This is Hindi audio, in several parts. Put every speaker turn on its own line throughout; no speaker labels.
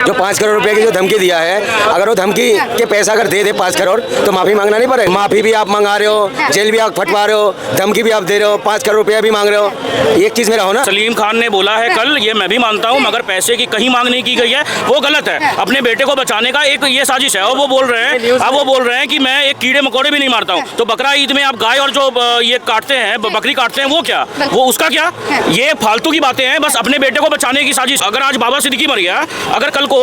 जो 5 करोड़ रुपए की जो धमकी दिया है, अगर वो धमकी के पैसा अगर दे 5 करोड़ तो माफी मांगना नहीं पड़ेगा। माफी भी आप मंगा रहे हो, जेल भी आप फटवा रहे हो, धमकी भी आप दे रहे हो, 5 करोड़ रुपया भी मांग रहे हो। एक चीज मेरा हो ना,
सलीम खान ने बोला है कल, ये मैं भी मानता हूँ, मगर पैसे की कहीं मांग नहीं की गई है, वो गलत है। अपने बेटे को बचाने का एक ये साजिश है। और वो बोल रहे हैं कि मैं एक कीड़े मकोड़े भी नहीं मारता हूँ। तो बकरा ईद में आप गाय और जो ये काटते हैं, बकरी काटते हैं, वो क्या, वो उसका क्या, ये फालतू की बातें हैं। बस अपने बेटे को बचाने की साजिश। अगर आज बाबा सिद्दीकी मर गया, अगर कल को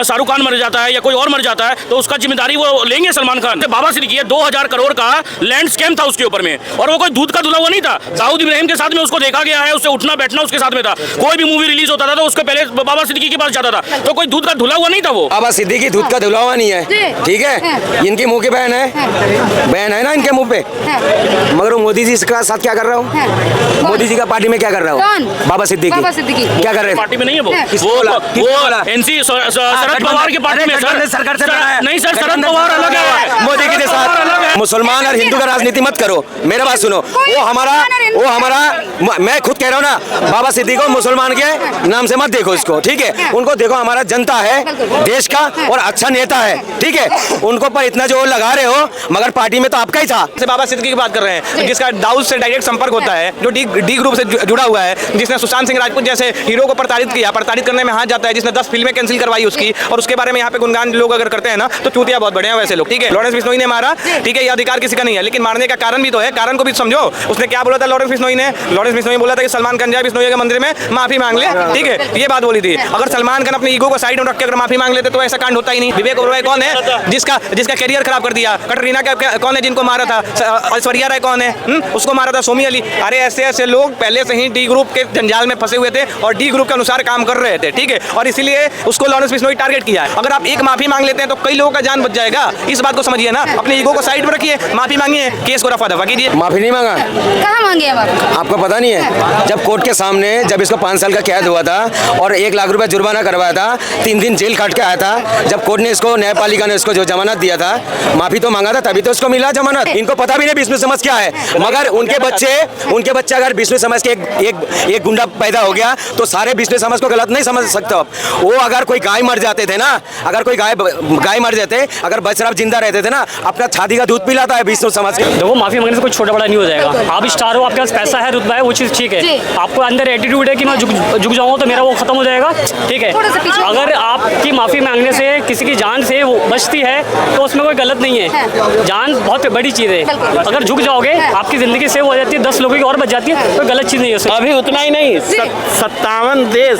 शाहरुख खान मर जाता है या कोई और मर जाता है, तो उसका जिम्मेदारी वो लेंगे सलमान खान। बाबा सिद्दीकी 2000 करोड़ का लैंड स्कैम था उसके ऊपर में, और वो कोई दूध का धुला हुआ नहीं था। दाऊद इब्राहिम के साथ में उसको देखा गया है, उससे उठना बैठना उसके साथ में था। कोई भी मूवी रिलीज होता था तो उसके पहले बाबा सिद्दीकी के पास जाता था, तो कोई दूध का धुला हुआ नहीं था वो।
बाबा सिद्दीकी दूध का धुला हुआ नहीं है, ठीक है। इनकी मुंह की बहन है ना इनके मुंह पे, मगर वो मोदी जी का साथ क्या कर रहा हूँ, मोदी जी का पार्टी में क्या कर रहा हूँ, बाबा सिद्दीकी क्या कर रहे हैं,
पार्टी में नहीं है वो एनसी शरद पवार की पार्टी में
सरकार से
नहीं सर, शरद पवार अलग है,
मोदी के साथ। मुसलमान और हिंदू का राजनीति मत करो, मेरा बात सुनो। वो हमारा मैं खुद कह रहा हूँ ना, बाबा सिद्दीकी को मुसलमान के नाम से मत देखो इसको, ठीक है। उनको देखो हमारा जनता है, देश का और अच्छा नेता है, ठीक है। उनको पर इतना जो लगा रहे हो, मगर पार्टी में तो आपका ही था।
बाबा सिद्दीकी की बात कर रहे हैं, जिसका दाऊद से डायरेक्ट संपर्क होता है, जो डी ग्रुप से जुड़ा हुआ है, जिसने सुशांत सिंह राजपूत जैसे हीरो को प्रताड़ित किया, प्रताड़ित करने में हाथ जाता है, जिसने 10 फिल्में कैंसिल करवाई उसकी, और उसके बारे में यहाँ पे गुणगान लोग अगर करते हैं ना, तो चूतिया बहुत बड़े हैं वैसे लोग, ठीक है। लॉरेंस बिश्नोई ने मारा, ठीक है, ये अधिकार किसी का नहीं है, लेकिन मारने का कारण भी तो है, कारण को भी समझो। उसने क्या बोला था लॉरेंस बिश्नोई बोला था कि सलमान खान जाए बिश्नोई के मंदिर में माफी मांग ले, ठीक है, ये बात बोली थी। अगर सलमान खान अपने ईगो को साइड में रख के अगर माफी मांग लेते तो ऐसा कांड होता ही नहीं। विवेक ओबरॉय कौन है, जिसका कैरियर खराब कर दिया। कटरीना का कौन है जिनको मारा था, ऐश्वर्या राय कौन है, उसको मारा था सोमी अली। अरे ऐसे लोग पहले से ही डी ग्रुप के जंजाल में फंसे हुए थे और डी ग्रुप के अनुसार काम कर रहे थे, ठीक है, और इसीलिए उसको लॉरेंस बिश्नोई टारगेट किया है। अगर आप एक माफी मांग लेते हैं तो कई लोगों का जान बच जाएगा, इस बात को समझिए ना। अपने ईगो को साइड में रखिए, माफी मांगिए, केस को रफा दफा कीजिए।
माफी नहीं मांगा,
कहाँ मांगे
आपको पता नहीं है। जब कोर्ट के सामने जब इसको 5 साल का कैद हुआ था और 1 लाख रुपए जुर्माना करवाया था, 3 दिन जेल काट के आया था, जब कोर्ट ने इसको, न्यायपालिका ने इसको जो जमानत दिया था, माफी तो मांगा था, तभी तो इसको मिला जमानत। इनको पता भी नहीं विष्णु समाज क्या है, मगर उनके बच्चे अगर विष्णु समाज के एक गुंडा पैदा हो गया तो सारे विष्णु समाज को गलत नहीं समझ सकते आप। वो अगर कोई गाय मर जाते थे ना, अगर कोई गाय मर जाते, अगर बछड़ा जिंदा रहते थे ना, अपना छाती का दूध पिलाता है विष्णु समाज के।
देखो माफी मांगने से कोई छोटा बड़ा नहीं हो जाएगा। आप स्टार हो, आपके पास पैसा है, रुतबा है, वो चीज़ ठीक है। आपको अंदर एटीट्यूड है कि मैं झुक जाऊंगा तो मेरा वो खत्म हो जाएगा, ठीक है। अगर आपकी माफी मांगने से किसी की जान से वो बचती है तो उसमें कोई गलत नहीं है। जान बहुत बड़ी चीज़ है, अगर झुक जाओगे आपकी जिंदगी सेव हो जाती है, 10 लोगों की और बच जाती है, कोई गलत चीज़ नहीं है।
अभी उतना ही नहीं, 57 देश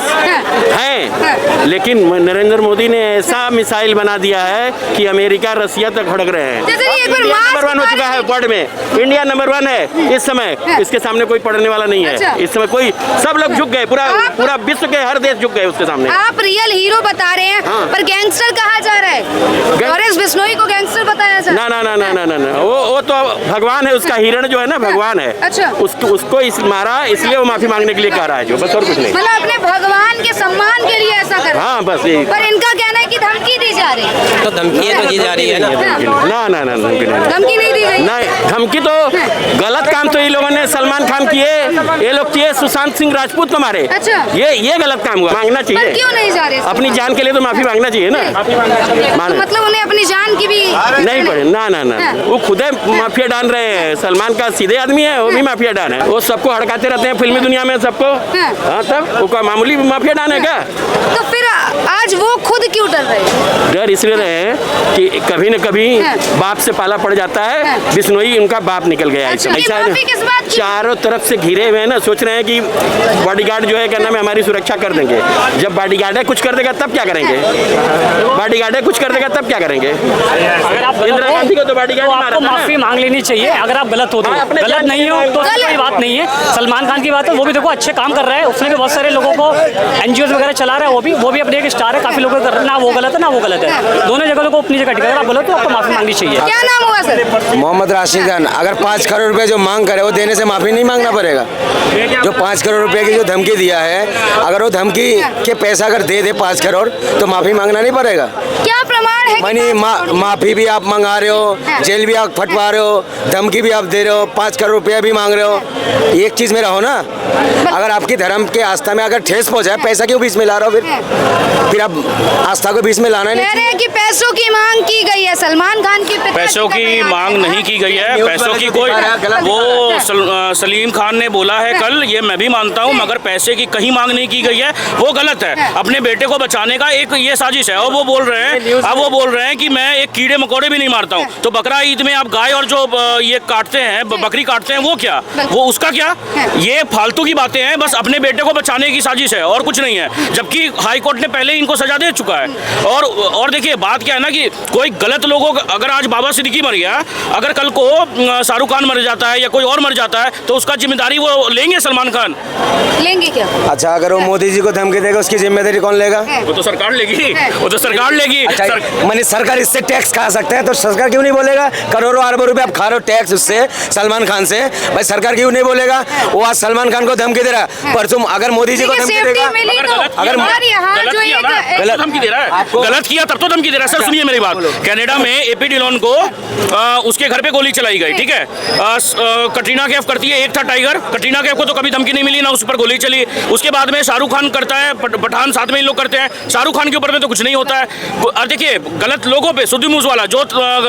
हैं, लेकिन नरेंद्र मोदी ने ऐसा मिसाइल बना दिया है कि अमेरिका रसिया तक भड़क रहे हैं। नंबर 1 हो चुका है वर्ल्ड में, इंडिया नंबर 1 है इस समय, इसके सामने कोई पढ़ने वाला नहीं है इस समय। कोई सब लोग झुक गए, पूरा विश्व के हर देश झुक गए उसके सामने।
आप रियल हीरो बता रहे हैं, पर गैंगस्टर कहा जा रहा है। लॉरेंस बिश्नोई को गैंगस्टर बताया जा रहा है।
ना, वो तो भगवान है, उसका हिरण जो है ना भगवान है।
अच्छा।
उसको मारा इसलिए वो माफी मांगने के लिए कह रहा है, जो बस और कुछ नहीं।
मतलब अपने भगवान के सम्मान के लिए ऐसा कर।
हाँ बस यही।
पर इनका कहना है कि धमकी दी जा रही है।
तो धमकी तो दी जा रही है ना,
धमकी नहीं दी गई।
नहीं, धमकी तो गलत काम तो ये लोगों ने सलमान खान किए, ये लोग किए, सुशांत सिंह राजपूत को मारे।
अच्छा।
ये गलत काम हुआ, मांगना चाहिए।
पर क्यों नहीं जा रहे?
अपनी जान के लिए तो माफी मांगना चाहिए ना।
मतलब उन्हें अपनी जान की भी
नहीं पड़े ना, वो खुद माफिया डाल रहे हैं। सलमान का सीधे आदमी है, वो भी माफिया डाल है, वो सबको हड़काते रहते हैं फिल्मी दुनिया में सबको। हाँ तब वो कोई मामूली माफिया डाल है क्या?
तो फिर आज वो खुद क्यों डर रहे?
डर इसलिए रहे कि कभी न कभी बाप से पाला पड़ जाता है। बिश्नोई उनका बाप निकल गया।
अच्छा,
चारों तरफ से घिरे हुए हैं ना, सोच रहे हैं कि बॉडीगार्ड जो है क्या नाम है हमारी सुरक्षा कर देंगे। जब बॉडीगार्ड है कुछ कर देगा तब क्या करेंगे? बॉडीगार्ड है कुछ कर देगा तब क्या करेंगे?
अगर आप
इंदिरा गांधी को तो बॉडीगार्ड मारा था ना।
माफी मांग लेनी चाहिए अगर आप गलत हो तो। गलत नहीं हो तो कोई बात नहीं है। सलमान खान की बात है, वो भी देखो अच्छे काम कर रहा है, उसने भी बहुत सारे लोगों को NGOs वगैरह चला रहा है, वो भी अपने एक स्टार है, काफी लोग कर रहे हैं, ना वो गलत है ना वो गलत है। गलत है। दोनों जगह को अपनी जगह ठीक है। अगर आप गलत हो आपको माफी मांगनी चाहिए।
क्या नाम हुआ सर?
मोहम्मद राशिद खान। अगर 5 करोड़ रुपए जो मांग करे वो देने से माफी नहीं मांगना पड़ेगा? जो 5 करोड़ रुपए की जो धमकी दिया है, अगर वो धमकी के पैसा अगर दे 5 करोड़ तो माफी मांगना नहीं पड़ेगा?
क्या प्रमाण है?
मानी माफी भी आप मंगा रहे हो, जेल भी आप फटवा रहे हो, धमकी भी आप दे रहे हो, 5 करोड़ रुपया भी मांग रहे हो। एक चीज में रहो ना, अगर आपकी धर्म के आस्था में अगर ठेस पहुंचाए, पैसा क्यों बीच में ला रहे हो? फिर आप आस्था को बीच में लाना
कह रहे हैं कि पैसों की मांग की गई है। सलमान खान की
पैसों की मांग नहीं की गई है। पैसों की कोई वो सलीम खान ने बोला है कल, ये मैं भी मानता हूँ, मगर पैसे की कहीं मांग नहीं की गई है, वो गलत है। अपने बेटे को बचाने का एक ये साजिश है। और वो बोल रहे हैं कि मैं एक कीड़े मकोड़े भी नहीं मारता हूँ। तो बकरा ईद में आप गाय और जो ये काटते हैं, बकरी काटते हैं, वो क्या, वो उसका क्या? ये फालतू की बातें हैं। बस अपने बेटे को बचाने की साजिश है और कुछ नहीं है। जबकि हाई कोर्ट ने पहले ही इनको सजा दे चुका है। और देखिए बात क्या है ना कि कोई गलत लोगों, अगर आज बाबा सिद्दीकी मर गया, अगर कल को शाहरुख खान मर जाता है या कोई और मर जाता है तो उसका जिम्मेदारी वो लेंगे? सलमान खान
लेंगे क्या?
अच्छा, अगर वो मोदी जी को धमकी देगा उसकी जिम्मेदारी कौन लेगा?
वो तो सरकार लेगी, वो तो सरकार लेगी।
मानी सरकार इससे टैक्स खा सकते हैं तो सरकार क्यों नहीं बोलेगा? करोड़ों अरबों रुपए आप खा रहे हो टैक्स उससे, सलमान खान से, भाई सरकार क्यों नहीं बोलेगा? वो आज सलमान खान को धमकी दे रहा है, परसों अगर मोदी जी को धमकी देगा,
अगर धमकी दे रहा है, गलत किया तब तो धमकी दे रहा है। सर सुनिए मेरी बात, कनाडा में एपी डिलॉन को उसके घर पे गोली चलाई गई, ठीक है। कटरीना कैफ करती है, एक था टाइगर, कटरीना कैफ को तो कभी धमकी नहीं मिली, ना उस पर गोली चली। उसके बाद में शाहरुख खान करता है, पठान साथ में इन लोग करते हैं, शाहरुख खान के ऊपर में तो कुछ नहीं होता है। और देखिए गलत लोगों पे, सुद्दी मूसवाला जो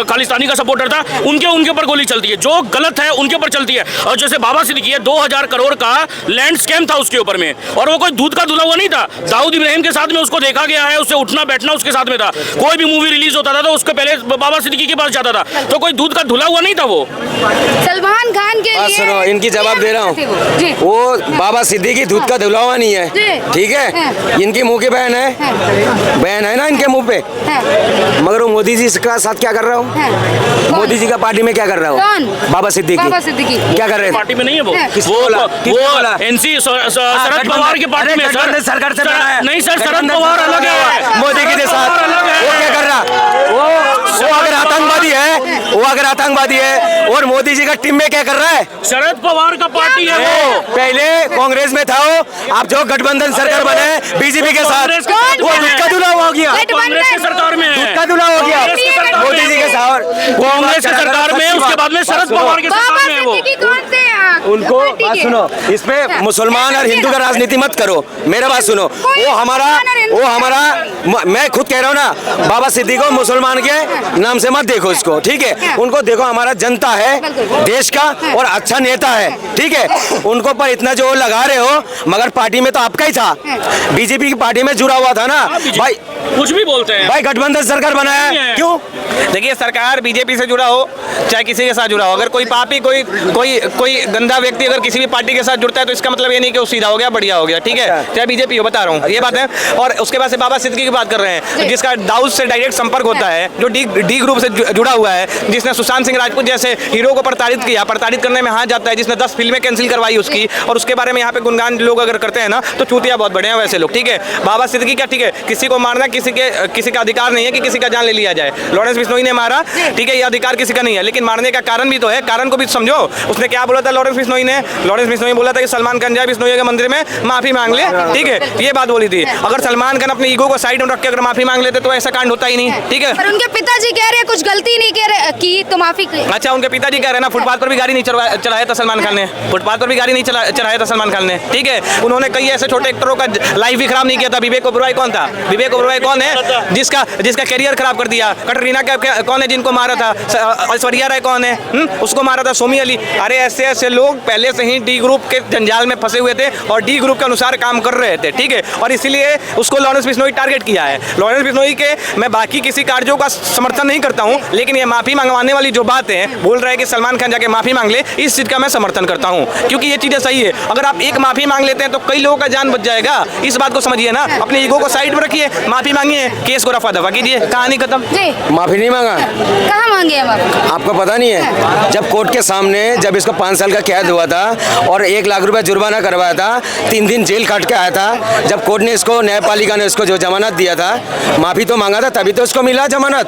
खालिस्तानी का सपोर्टर था, उनके ऊपर गोली चलती है, जो गलत है उनके ऊपर चलती है। और जैसे बाबा सिद्दीकी है, 2000 करोड़ का लैंड स्कैम था उसके ऊपर में, और वो कोई दूध का धुला हुआ नहीं था। दाऊद इब्राहिम के साथ में उसको देखा गया है, उससे उठना बैठना उसके साथ में था। कोई भी मूवी रिलीज होता था तो उसके पहले बाबा सिद्दीकी के पास जाता था, तो कोई दूध का धुला हुआ नहीं था वो।
सलमान खान के लिए
सुनो, इनकी जवाब दे रहा हूँ, वो बाबा सिद्दीकी दूध का धुला हुआ नहीं है, ठीक है। इनकी मुंह की बहन है ना इनके मुंह पे, मगर वो मोदी जी का साथ क्या कर रहा हूँ? मोदी जी का पार्टी में क्या कर रहा हूँ? बाबा सिद्दीकी क्या कर रहे हैं?
पार्टी में नहीं है वो एनसी शरद पवार के पार्टी में।
सरकार से बना है
नहीं सर, शरद पवार अलग है,
मोदी के साथ
अलग है।
वो क्या कर रहा? वो अगर आतंकवादी है और मोदी जी का टीम में क्या कर रहा है?
शरद पवार का पार्टी है वो।
पहले कांग्रेस में था वो, आप जो गठबंधन सरकार बने बीजेपी के साथ, वो दूध का धुला हो गया।
कांग्रेस की सरकार में
दूध का धुला हो गया मोदी जी के साथ,
कांग्रेस की सरकार में, उसके बाद में शरद पवार के सरकार में है वो।
उनको बात सुनो, इसमें मुसलमान और हिंदू का राजनीति मत करो, मेरा बात सुनो। वो हमारा मैं खुद कह रहा हूँ ना, बाबा सिद्दीकी को मुसलमान के नाम से मत देखो इसको, ठीक है। उनको देखो हमारा जनता है देश का और अच्छा नेता है, ठीक है। उनको पर इतना जो लगा रहे हो, मगर पार्टी में तो आपका ही था, बीजेपी की पार्टी में जुड़ा हुआ था ना भाई।
कुछ भी बोलते हैं
भाई, गठबंधन सरकार बनाया क्यों?
देखिए सरकार बीजेपी से जुड़ा हो चाहे किसी के साथ जुड़ा हो, अगर कोई पापी कोई गंदा व्यक्ति अगर किसी भी पार्टी के साथ जुड़ता है तो इसका मतलब ये नहीं कि वो सीधा हो गया, बढ़िया हो गया, ठीक है। चाहे बीजेपी हो, बता रहा हूँ ये बात है। और उसके बाद से बाबा सिद्दीकी की बात कर रहे हैं, जिसका दाऊद से डायरेक्ट संपर्क होता है, जो डी ग्रुप से जुड़ा हुआ है, जिसने सुशांत सिंह राजपूत जैसे हीरो को प्रताड़ित किया, प्रताड़ित करने में हाथ जाता है, जिसने 10 फिल्में कैंसिल करवाई उसकी, और उसके बारे में यहाँ पे गुणगान लोग अगर करते हैं ना तो चूतिया बहुत बड़े हैं वैसे लोग, ठीक है। बाबा सिद्दीकी क्या, ठीक है, किसी को मारना किसी का अधिकार नहीं है कि किसी का जान ले लिया जाए। लॉरेंस बिश्नोई ने मारा, ठीक है, ये अधिकार किसी का नहीं है, लेकिन मारने का कारण भी तो है, कारण को भी समझो। उसने क्या बोला था लॉरेंस बिश्नोई बोला था कि सलमान खान जाए बिश्नोई के मंदिर में माफी मांग ले, ठीक है, ये बात बोली थी। अगर सलमान खान अपने ईगो को साइड में रख के अगर माफी मांग लेते तो ऐसा कांड होता ही नहीं, ठीक है।
पर उनके पिताजी कह रहे हैं कुछ गलती नहीं की तो माफी।
अच्छा, उनके पिताजी कह रहे हैं ना, फुटपाथ पर भी गाड़ी नहीं चलाया था सलमान खान ने, फुटपाथ पर भी गाड़ी नहीं चलाया था सलमान खान ने, ठीक है। उन्होंने कई ऐसे छोटे एक्टरों का लाइफ भी खराब नहीं किया था। विवेक ओबरॉय कौन था? विवेक ओबरॉय कौन है जिसका कैरियर खराब कर दिया? कटरीना कैफ कौन है जिनको मारा था? ऐश्वर्या राय कौन है, उसको मारा था सोमी अली। अरे ऐसे लोग पहले से ही डी ग्रुप के जंजाल में फंसे हुए थे और डी ग्रुप के अनुसार काम कर रहे थे, ठीक है। और इसीलिए उसको लॉरेंस बिश्नोई टारगेट किया है। लॉरेंस बिश्नोई के मैं बाकी किसी कार्यों का समर्थन नहीं करता हूं, लेकिन ये माफी मंगवाने वाली जो बात है, बोल रहा है कि सलमान खान जाके माफी मांग ले, इस चीज का मैं समर्थन करता हूं, क्योंकि ये चीजें सही है। अगर आप एक माफी मांग लेते हैं तो कई लोगों का जान बच जाएगा, इस बात को समझिए ना। अपने ईगो को साइड में रखिए, माफी मांगिए, केस को रफा दफा कीजिए, कहानी खत्म।
माफी नहीं मांगा,
कहाँ मांगे?
आपको पता नहीं है? जब कोर्ट के सामने जब इसको 5 साल का कैद हुआ था और 1 लाख रुपए जुर्माना करवाया था, 3 दिन जेल काट के आया था। जब कोर्ट ने इसको, न्यायपालिका ने इसको जो जमानत दिया था, माफ़ी तो मांगा था, तभी तो इसको मिला जमानत।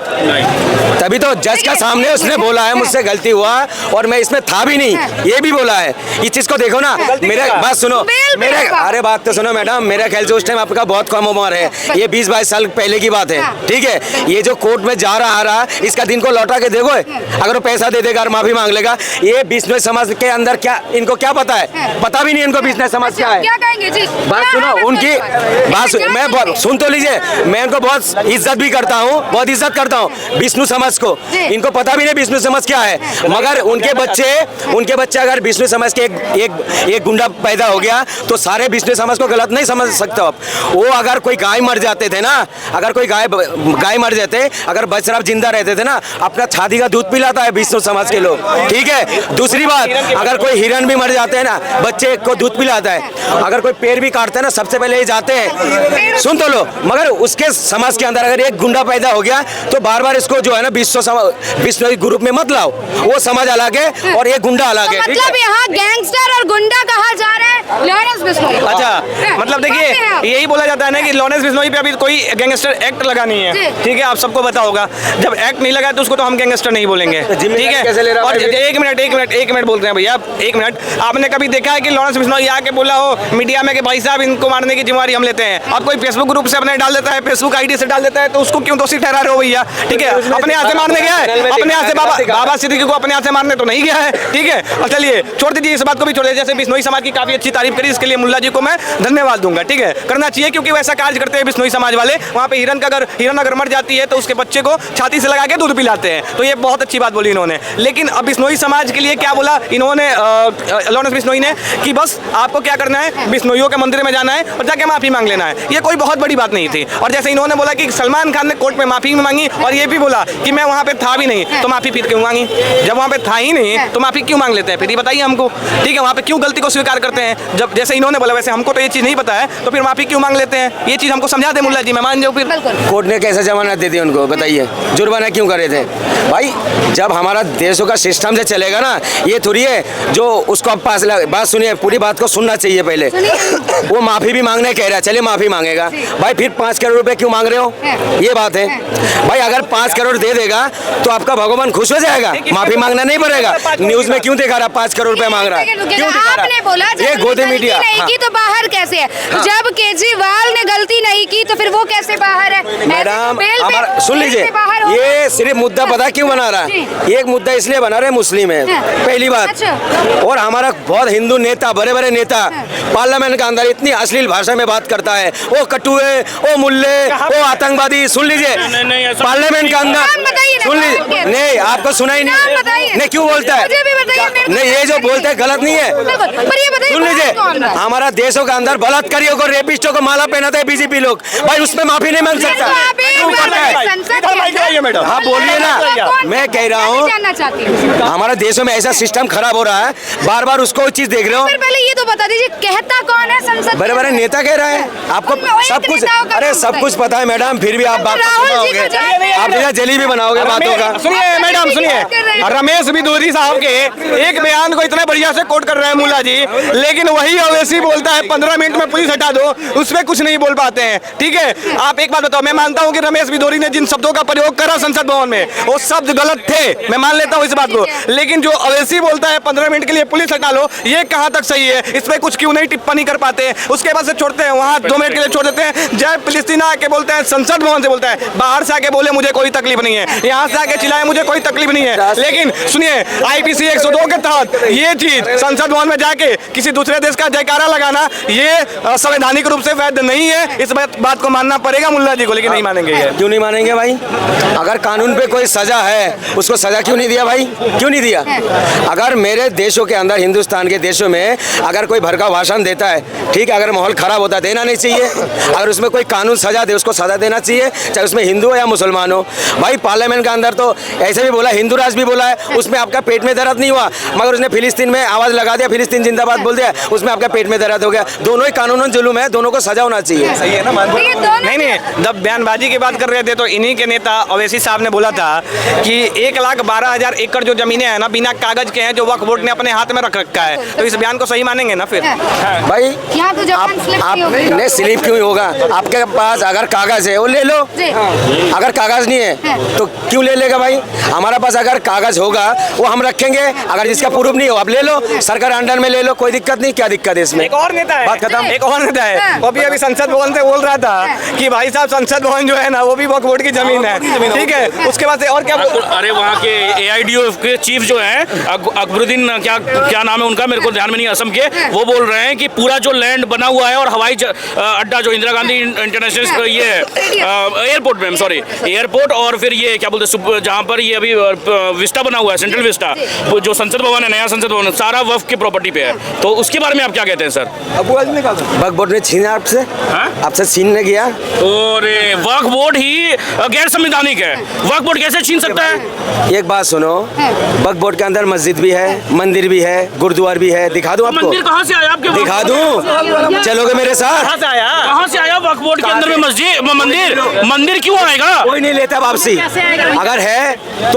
तभी तो जज के सामने उसने बोला है मुझसे गलती हुआ और मैं इसमें था भी नहीं, ये भी बोला है। इस चीज़ को देखो ना, मेरे बात सुनो, मेरे अरे बात तो सुनो मैडम, मेरा ख्याल से उस टाइम आपका बहुत कम उम्र है, ये 20-22 साल पहले की बात है, ठीक है। ये जो कोर्ट में जा रहा आ रहा, इसका दिन को लौटा के देखो, अगर वो पैसा दे देगा और माफी मांग लेगा। ये बिश्नोई समाज के अंदर क्या, इनको क्या पता है? पता भी नहीं इनको बिश्नोई समाज क्या है।
क्या कहेंगे जी?
बात सुनो उनकी, बात मैं सुन तो लीजिए, मैं इनको बहुत इज्जत भी करता हूँ, बहुत इज्जत करता हूँ बिश्नोई समाज को। इनको पता भी नहीं बिश्नोई समाज क्या है, मगर उनके बच्चे अगर बिश्नोई समाज के एक गुंडा पैदा हो गया तो सारे बिश्नोई समाज को गलत नहीं समझ सकते आप। वो अगर कोई गाय मर जाते थे ना, अगर कोई गाय मर जाते, अगर बछड़ा जिंदा रहते थे ना, अपना छाती का दूध पिलाता है बिश्नोई समाज के लोग, ठीक है। दूसरी बात, अगर कोई हिरन भी मर जाते हैं ना, बच्चे को दूध पिलाता है। अगर कोई पेड़ भी काटते हैं ना, सबसे पहले ये जाते हैं, सुन तो लो। मगर उसके समाज के अंदर अगर एक गुंडा पैदा हो गया तो बार बार इसको जो है ना बिश्नोई ग्रुप में मत लाओ, वो समाज अलग है और ये गुंडा अलग है।
मतलब यहाँ गैंगस्टर और गुंडा कहा जा रहा है लॉरेंस बिश्नोई।
अच्छा, मतलब देखिए, यही बोला जाता है ना कि लॉरेंस बिश्नोई पे अभी कोई गैंगस्टर एक्ट लगा नहीं है, ठीक है। आप सबको पता होगा, जब एक्ट नहीं लगा तो उसको तो हम गैंगस्टर नहीं बोलेंगे, ठीक है। और एक मिनट बोलते हैं भैया, 1 मिनट। आपने कभी देखा है कि लॉरेंस बिश्नोई आके बोला हो मीडिया में कि भाई साहब इनको मारने की जिम्मेदारी हम लेते हैं? अब कोई फेसबुक ग्रुप से अपने डाल देता है, फेसबुक आईडी से डाल देता है, तो उसको क्यों दोषी ठहरा रहे हो भैया? ठीक है, अपने यहाँ से मारने गया है, अपने यहाँ से बाबा सिद्दीकी को अपने यहाँ से मारने तो नहीं गया है, ठीक है। और चलिए छोड़ दीजिए, इस बात को भी छोड़ दीजिए। जैसे बिश्नोई समाज की काफी अच्छी तारीफ करी, इसके लिए मुल्ला जी को मैं धन्यवाद दूंगा, ठीक है। करना चाहिए, क्योंकि वैसा कार्य करते हैं बिश्नोई समाज वाले। वहाँ पे हिरन अगर मर जाती है तो उसके बच्चे को छाती से लगा के दूध पिलाते हैं, तो ये बहुत अच्छी बात बोली इन्होंने। लेकिन अब बिश्नोई समाज के लिए क्या बोला इन्होंने, लॉरेंस बिश्नोई ने, कि बस आपको क्या करना है, बिश्नोइयों के मंदिर में जाना है और जाके माफी मांग लेना है। ये कोई बहुत बड़ी बात नहीं थी। और जैसे इन्होंने बोला कि सलमान खान ने कोर्ट में माफी मांगी और ये भी बोला कि मैं वहाँ पे था भी नहीं, तो माफी फिर क्यों मांगी? जब वहाँ पे था ही नहीं तो माफी क्यों मांग लेते हैं? फिर ये बताइए हमको, ठीक है। वहाँ पे क्यों गलती को स्वीकार करते हैं? जब जैसे इन्होंने बोला, वैसे हमको तो ये चीज़ नहीं पता है, तो फिर माफी क्यों मांग लेते हैं? ये चीज़ हमको समझा दे मुल्ला जी, मैं मान जाऊँ। फिर
कोर्ट ने कैसे जमानत दी थी उनको, बताइए? जुर्माना क्यों करे थे भाई? जब हमारा देशों का सिस्टम से चलेगा ना, ये थोड़ी है जो उसको अब पास बात सुनिए, पूरी बात को सुनना चाहिए पहले। वो माफी भी मांगने कह रहा है, चलिए माफी मांगेगा भाई, फिर 5 करोड़ रुपए क्यों मांग रहे हो? ये बात है भाई। अगर 5 करोड़ दे देगा तो आपका भगवान खुश हो जाएगा, माफी मांगना नहीं पड़ेगा। न्यूज में क्यों दिखा रहा 5 करोड़ रुपए मांग रहा है? क्यों दिखा रहा?
आपने बोला
ये गोदी मीडिया
नहीं की तो बाहर कैसे है? जब केजरीवाल ने गलती नहीं की तो फिर वो कैसे बाहर है?
मैडम हमारा सुन लीजिए, ये सिर्फ मुद्दा पता क्यों बना रहा है? एक मुद्दा इसलिए बना रहे मुस्लिम है, पहली बात। और हमारा बहुत हिंदू नेता, बड़े बड़े नेता पार्लियामेंट के अंदर इतनी अश्लील भाषा में बात करता है, वो कटुए, वो मुल्ले, वो आतंकवादी। सुन लीजिए, पार्लियामेंट के अंदर सुन लीजिए, नहीं आपको सुना ही नहीं क्यों बोलता है? नहीं, ये जो बोलते हैं गलत नहीं है। सुन लीजिए, हमारा देशों के अंदर बलात्कारियों को, रेपिस्टों को माला पहनाते हैं बीजेपी लोग, भाई उसमें माफी नहीं मांग सकता। हाँ बोलिए ना, मैं कह रहा हूँ हमारे देशों में ऐसा सिस्टम खराब हो रहा है, बार बार उसको चीज देख रहे हो।
पहले ये तो बता दीजिए, कहता कौन है संसद?
बड़े बड़े नेता कह रहे हैं, आपको सब कुछ, अरे सब कुछ पता है मैडम, फिर भी आप बात बनाओगे, आप जलेबी बनाओगे बातों का।
सुनिए मैडम, सुनिए, रमेश बिदूरी साहब के एक बयान को इतना बढ़िया से कोट कर रहे हैं मुल्ला जी, लेकिन वही अवैसी बोलता है 15 मिनट में पुलिस हटा दो, उसमें कुछ नहीं बोल पाते हैं, ठीक है। आप एक बात बताओ, मैं मानता हूं कि रमेश बिदूरी ने जिन शब्दों का प्रयोग करा संसद भवन में, वो शब्द गलत थे, मैं मान लेता हूं इस बात को, लेकिन जो अवैसी बोलता है 15 मिनट के लिए पुलिस हटा लो, ये कहां तक सही है? इस पे कुछ क्यों नहीं टिप्पणी कर पाते? उसके बाद से छोड़ते हैं, वहां 2 मिनट के लिए छोड़ देते हैं। जय फिलिस्तीना आके बोलते हैं, संसद भवन से बोलता है, बाहर से आके बोले मुझे कोई तकलीफ नहीं है, यहाँ से आके चिल्लाए मुझे कोई तकलीफ नहीं है। लेकिन सुनिए, IPC 102 के तहत ये चीज संसद भवन में जाके किसी दूसरे देश का जयकारा लगाना, ये संवैधानिक रूप से वैध नहीं है। इस बात को मानना पड़ेगा मुल्ला जी को, लेकिन नहीं मानेंगे।
क्यों नहीं मानेंगे भाई? अगर कानून पे कोई सजा है, उसको सजा क्यों नहीं दिया भाई? क्यों नहीं दिया? अगर मेरे देशों के अंदर, हिंदुस्तान के देशों में अगर कोई भड़का भाषण देता है, ठीक है, अगर माहौल खराब होता है, देना नहीं चाहिए। अगर उसमें कोई कानून सजा दे, उसको सजा देना चाहिए, चाहे उसमें हिंदू हो या मुसलमान हो। भाई पार्लियामेंट के अंदर तो ऐसे भी बोला, हिंदू राष्ट्र भी बोला है, उसमें आपका पेट में दर्द नहीं हुआ, मगर उसने फिलिस्तीन में आवाज लगा दिया, फिलिस्तीन जिंदाबाद बोल दिया, उसमें आपका पेट में दर्द हो गया। दोनों ही कानून जुल्म है, दोनों को सजा होना चाहिए।
सही है ना? नहीं, जब बयानबाजी की बात कर रहे थे तो इन्हीं के नेता अवैसी रशीद साहब ने बोला था कि 1,12,000 एकड़ जो जमीनें हैं ना बिना कागज के हैं जो वक्फ बोर्ड ने अपने हाथ में रख रखा है, तो इस बयान को सही मानेंगे ना फिर?
भाई
यहाँ तो जबान स्लिप नहीं होगी।
आपने स्लिप क्यों होगा? आपके पास अगर कागज है वो ले लो,
जी।
अगर कागज नहीं है तो क्यों ले लेगा भाई? हमारा पास अगर कागज होगा वो हम रखेंगे, अगर जिसका प्रूफ नहीं हो आप ले लो, सरकार अंडर में ले लो, कोई दिक्कत नहीं। क्या दिक्कत है इसमें?
एक और नेता है,
बात खत्म।
एक और नेता है, वो भी अभी संसद भवन से बोल रहा था कि भाई साहब संसद भवन जो है ना वो भी वक्फ बोर्ड की जमीन है, ठीक है। उसके बाद से और क्या?
अरे वहाँ के AIDO के चीफ जो हैं अकबरुद्दीन क्या नाम है उनका, मेरे को ध्यान में नहीं, असम के, वो बोल रहे हैं कि पूरा जो लैंड बना हुआ है और हवाई अड्डा जो इंदिरा गांधी इंटरनेशनल ये एयरपोर्ट में, सॉरी एयरपोर्ट, और फिर ये क्या बोलते हैं जहाँ पर ये अभी विस्टा बना हुआ है, सेंट्रल विस्टा, जो संसद भवन है, नया संसद भवन, सारा वक्फ की प्रॉपर्टी पे है। तो उसके बारे में आप क्या कहते हैं सर?
वक्फ बोर्ड ने छीना आपसे छीनने गया।
और वक्फ बोर्ड ही गैर संवैधानिक है, वक्फ बोर्ड कैसे छीन सकता है?
एक बात सुनो, वक्फ बोर्ड के अंदर मस्जिद भी है, मंदिर भी है, गुरुद्वार भी है। दिखा दूं आपको?
मंदिर कहाँ से आया आपके?
दिखा दूं? चलोगे मेरे साथ?
कहाँ से आया वक्फ बोर्ड के अंदर में मस्जिद मंदिर क्यों आएगा?
कोई नहीं लेता वापसी, अगर है तो